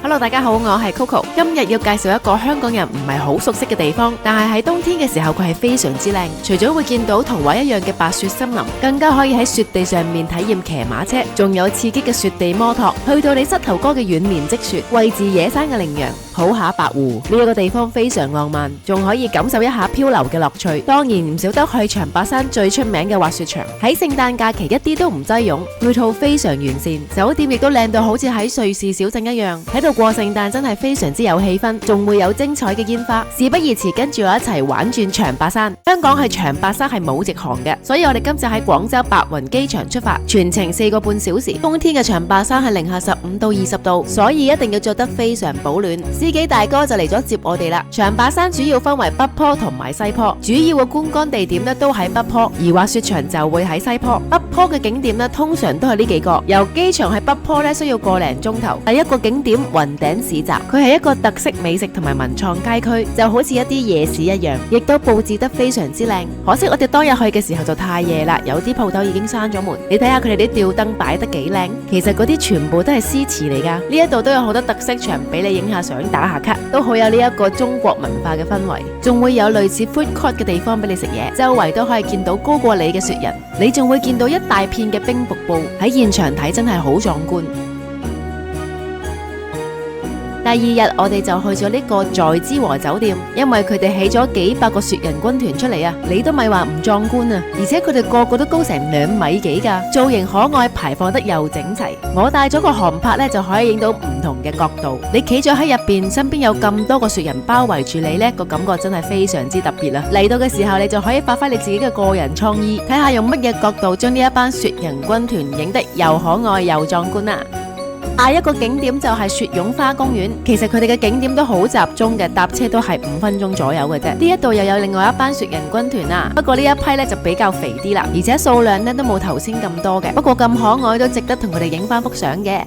Hello， 大家好，我係 Coco， 今日要介紹一個香港人唔係好熟悉嘅地方，但係喺冬天嘅時候佢係非常之靚，除咗會見到童話一樣嘅白雪森林，更加可以喺雪地上面體驗騎馬車，仲有刺激嘅雪地摩托，去到你膝頭哥嘅軟綿積雪，餵飼野生嘅羚羊，抱下白狐。呢個地方非常浪漫，仲可以感受一下漂流嘅樂趣。當然唔少得去長白山最出名嘅滑雪場，喺聖誕假期一啲都唔擠擁，配套非常完善，酒店亦都靚到好似喺瑞士小鎮一樣，喺度過聖誕真係非常之有氣氛，仲會有精彩嘅煙花。事不宜遲，跟住我一齊玩轉長白山。香港係長白山係冇直航嘅，所以我哋今次喺廣州白雲機場出發，全程4個半小時。冬天嘅長白山係零下15到20度，所以一定要着得非常保暖。司機大哥就嚟咗接我哋啦。長白山主要分為北坡同埋西坡，主要嘅觀光地點都喺北坡，而滑雪場就會喺西坡。北坡嘅景點通常都係呢幾個，由機場去北坡需要個零鐘頭。第一個景點雲頂市集，佢係一個特色美食同埋文創街區，就好似一啲夜市一樣，亦都佈置得非常之靚。可惜我哋當日去嘅時候就太夜啦，有啲鋪頭已經閂咗門。你睇下佢哋啲吊燈擺得幾靚，其實嗰啲全部都係詩詞嚟噶。呢一度都有好多特色場俾你影下相、打下卡，都好有呢一個中國文化嘅氛圍。仲會有類似 food court 嘅地方俾你食嘢，周圍都可以見到高過你嘅雪人，你仲會見到一大片嘅冰瀑布，喺現場睇真係好壯觀。第二日我哋就去咗呢個在之和酒店，因為佢哋起咗幾百個雪人軍團出嚟啊，你都咪話唔壯觀啊！而且佢哋個個都高成2米幾噶，造型可愛，排放得又整齊。我帶咗個航拍就可以影到唔同嘅角度，你企咗喺入邊，身邊有咁多個雪人包圍住你呢，個感覺真係非常之特別啦！嚟到嘅時候，你就可以發揮你自己嘅個人創意，睇下用乜嘢角度將呢一班雪人軍團影得又可愛又壯觀啊！下一個景點就係雪絨花公園，其實佢哋嘅景點都好集中嘅，搭車都係5分鐘左右嘅啫。呢一度又有另外一班雪人軍團啦，不過呢一批就比較肥啲啦，而且數量都冇頭先咁多嘅，不過咁可愛都值得同佢哋影翻幅相嘅。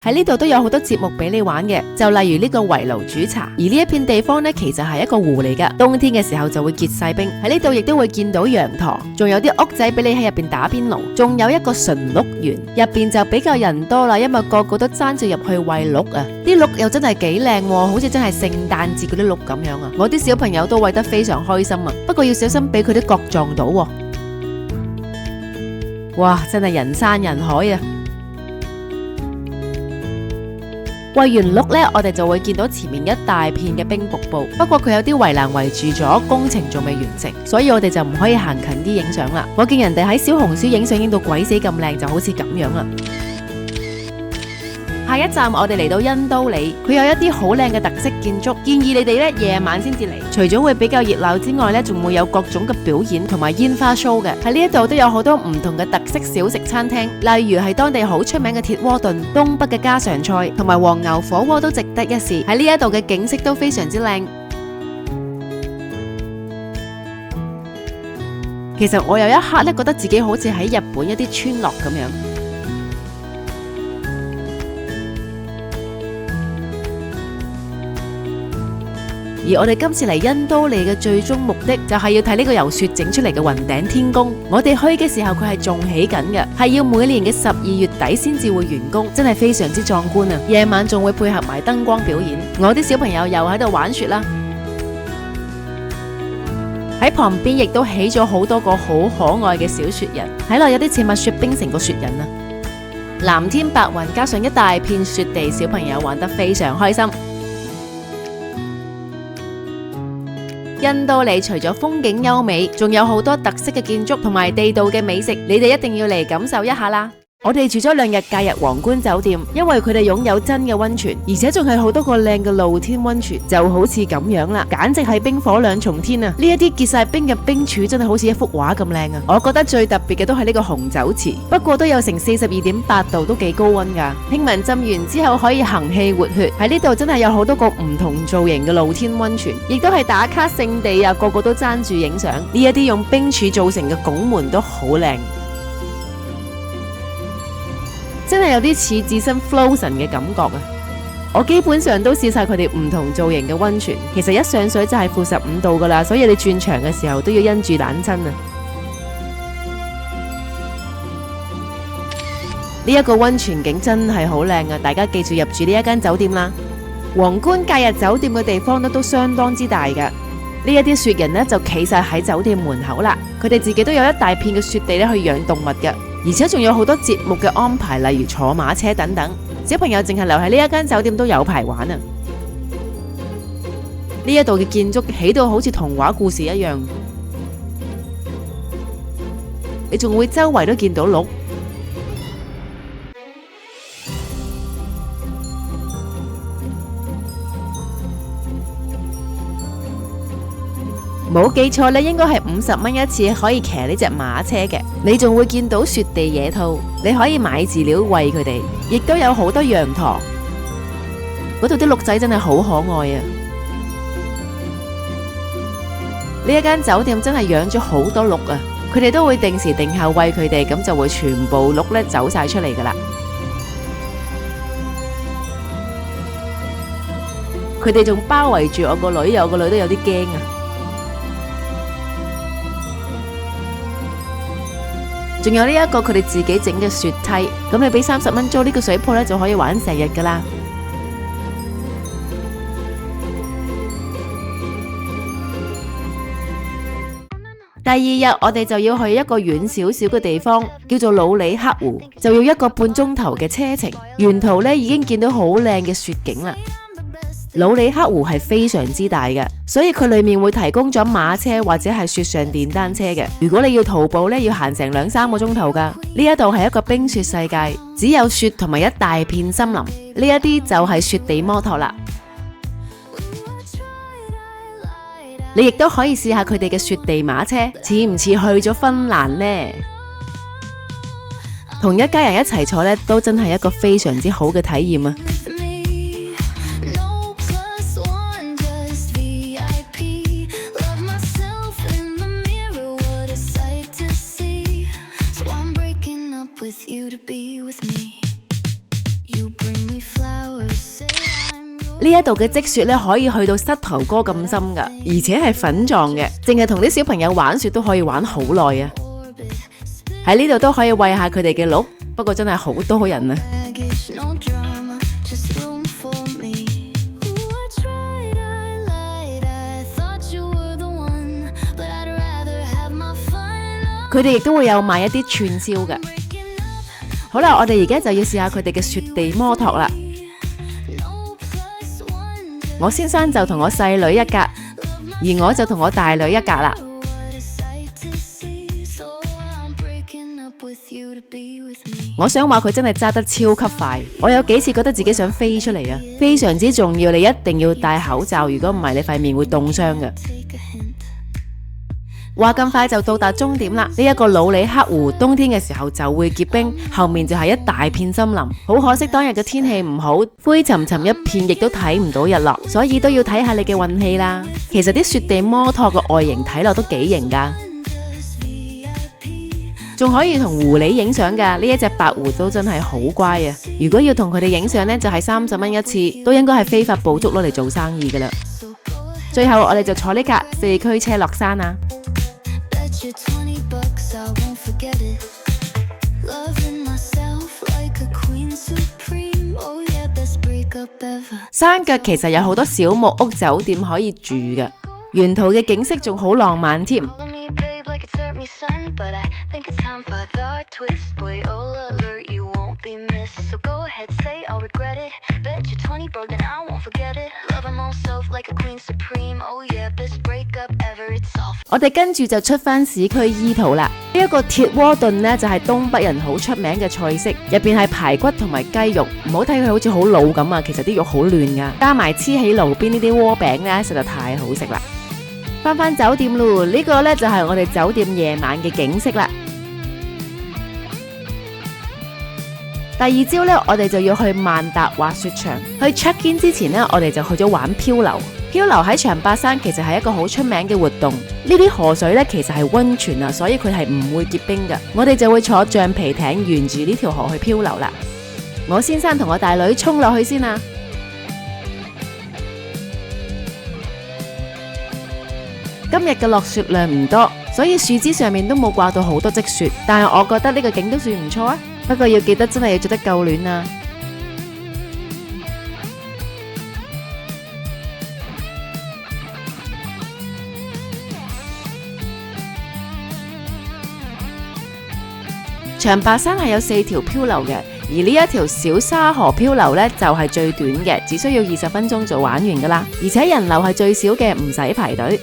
喺呢度都有好多節目俾你玩嘅，就例如呢個圍爐煮茶，而呢一片地方其實係一個湖嚟噶，冬天嘅時候就會結晒冰。喺呢度亦都會見到羊駝，仲有啲屋仔俾你喺入邊打邊爐，仲有一個馴鹿園，入邊就比較人多啦，因為個個都爭住入去餵鹿啊，啲鹿又真係幾靚，好似真係聖誕節嗰啲鹿咁樣啊！我啲小朋友都餵得非常開心啊，不過要小心俾佢啲角撞到喎。哇，真係人山人海啊！餵完鹿我哋就會見到前面一大片嘅冰瀑布，不過佢有啲圍欄圍住咗，工程仲未完成，所以我哋就唔可以行近啲影相啦。我見人哋喺小紅書影相影到鬼死咁靚，就好似咁樣啦。下一站我哋嚟到恩都里，佢有一啲好靚嘅特色建築，建議你哋夜晚先至嚟。除咗會比較熱鬧之外仲會有各種嘅表演同埋煙花 show 嘅。喺呢一度都有好多唔同嘅特色小食餐廳，例如係當地好出名嘅鐵鍋燉、東北嘅家常菜同埋黃牛火鍋都值得一試。喺呢一度嘅景色都非常之靚。其實我有一刻覺得自己好似喺日本一啲村落咁樣。而我哋今次嚟恩都里嘅最終目的就係要睇呢個由雪整出嚟嘅雲頂天宮。我哋去嘅時候佢係仲起緊嘅，係要每年嘅12月底先至會完工，真係非常之壯觀啊！夜晚仲會配合埋燈光表演。我啲小朋友又喺度玩雪啦。喺旁邊亦都起咗好多個好可愛嘅小雪人，睇落有啲似蜜雪冰城個雪人啊！藍天白雲加上一大片雪地，小朋友玩得非常開心。恩都里除咗風景優美，仲有好多特色嘅建築同埋地道嘅美食，你哋一定要嚟感受一下啦！我哋住咗2日假日皇冠酒店，因為佢哋擁有真嘅溫泉，而且仲係好多個靚嘅露天溫泉，就好似咁樣啦，簡直係冰火兩重天啊！呢一啲結晒冰嘅冰柱真係好似一幅畫咁靚啊！我覺得最特別嘅都係呢個紅酒池，不過都有成42.8度，都幾高溫噶。聽聞浸完之後可以行氣活血，喺呢度真係有好多個唔同造型嘅露天溫泉，亦都係打卡勝地啊！個個都爭住影相，呢一啲用冰柱造成嘅拱門都好靚。真係有啲似置身 Frozen 嘅感覺啊！我基本上都試晒佢哋唔同造型嘅溫泉，其實一上水就係-15度噶啦，所以你轉場嘅時候都要因住冷親啊！呢一個溫泉景真係好靚啊！大家記住入住呢一間酒店啦。皇冠假日酒店嘅地方都相當之大㗎。呢一啲雪人呢，就企晒喺酒店門口啦，佢哋自己都有一大片嘅雪地咧去養動物嘅，而且仲有好多節目嘅安排，例如坐馬車等等。小朋友淨係留喺呢一間酒店都有排玩啊！呢一度嘅建築起到好似童話故事一樣，你仲會周圍都見到鹿。冇記錯咧，應該係50蚊一次可以騎呢隻馬車嘅。你仲會見到雪地野兔，你可以買飼料餵佢哋，亦都有好多羊駝。嗰度啲鹿仔真係好可愛啊！呢一間酒店真係養咗好多鹿啊！佢哋都會定時定候餵佢哋，咁就會全部鹿咧走晒出嚟噶啦。佢哋仲包圍住我個女，我個女都有啲驚啊！仲有呢一個佢哋自己整嘅雪梯，咁你俾30蚊租呢個水泡咧就可以玩成日噶啦。第二日我哋就要去一個遠少少嘅地方，叫做努里克湖，就要1個半鐘頭嘅車程。沿途咧已經見到好靚嘅雪景啦。努里克湖係非常之大嘅，所以佢裏面會提供咗馬車或者係雪上電單車嘅。如果你要徒步咧，要行成2-3個鐘頭噶。呢一度係一個冰雪世界，只有雪同埋一大片森林。呢一啲就係雪地摩托啦。你亦都可以試下佢哋嘅雪地馬車，似唔似去咗芬蘭呢？同一家人一齊坐咧，都真係一個非常之好嘅體驗啊！呢一度嘅積雪咧可以去到膝頭哥咁深噶，而且係粉狀嘅，淨係同啲小朋友玩雪都可以玩好耐啊！喺呢度都可以餵下佢哋嘅鹿，不過真係好多人啊！佢哋亦都會有賣一啲串燒嘅。好啦，我哋而家就要試下佢哋嘅雪地摩托啦。我先生就同我細女一格，而我就同我大女一格啦。我想話佢真係揸得超級快，我有幾次覺得自己想飛出嚟啊！非常之重要，你一定要戴口罩，如果唔係你塊面會凍傷嘅。話咁快就到達終點啦！呢一個努里克湖冬天嘅時候就會結冰，後面就係一大片森林。好可惜當日嘅天氣唔好，灰沉沉一片，亦都睇唔到日落，所以都要睇下你嘅運氣啦。其實啲雪地摩托嘅外形睇落都幾型噶，仲可以同狐狸影相噶。呢一隻白狐都真係好乖啊！如果要同佢哋影相呢，就係30蚊一次，都應該係非法捕捉攞嚟做生意噶啦。最後我哋就坐呢架4驅車落山啊！山腳其實有好多小木屋酒店可以住嘅，沿途嘅景色仲好浪漫添。我哋跟住就出返市區依圖啦。呢一個鐵鍋燉呢，就係東北人好出名嘅菜式，入邊係排骨同埋雞肉，唔好睇佢好似好老咁啊，其實啲肉好嫩噶，加埋黐喺爐邊呢啲鍋餅呢，實在太好食啦。返酒店咯，呢個呢，就係我哋酒店夜晚嘅景色啦。第二朝呢，我哋就要去萬達滑雪場。去 check in 之前呢，我哋就去咗玩漂流。漂流喺長白山其實係一個好出名嘅活動。呢啲河水呢，其實係溫泉啊，所以佢係唔會結冰㗎。我哋就會坐橡皮艇沿住呢條河去漂流啦。我先生同我大女衝落去先啊！今日嘅落雪量唔多，所以樹枝上面都冇掛到好多積雪，但係我覺得呢個景都算唔錯啊！不過要記得真係要着得夠暖啊。長白山係有4條漂流嘅，而呢一條小沙河漂流呢，就係最短嘅，只需要20分鐘就玩完噶啦，而且人流係最少嘅，唔使排隊。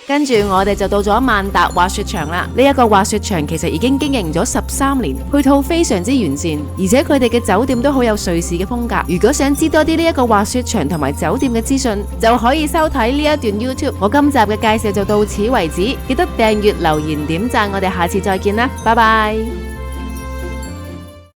跟住我哋就到咗萬達滑雪場啦。呢一個滑雪場其實已經經營咗13年，配套非常之完善，而且佢哋嘅酒店都好有瑞士嘅風格。如果想知多啲呢一個滑雪場同埋酒店嘅資訊，就可以收睇呢一段 YouTube。我今集嘅介紹就到此為止，記得訂閱、留言、點讚，我哋下次再見啦，拜拜。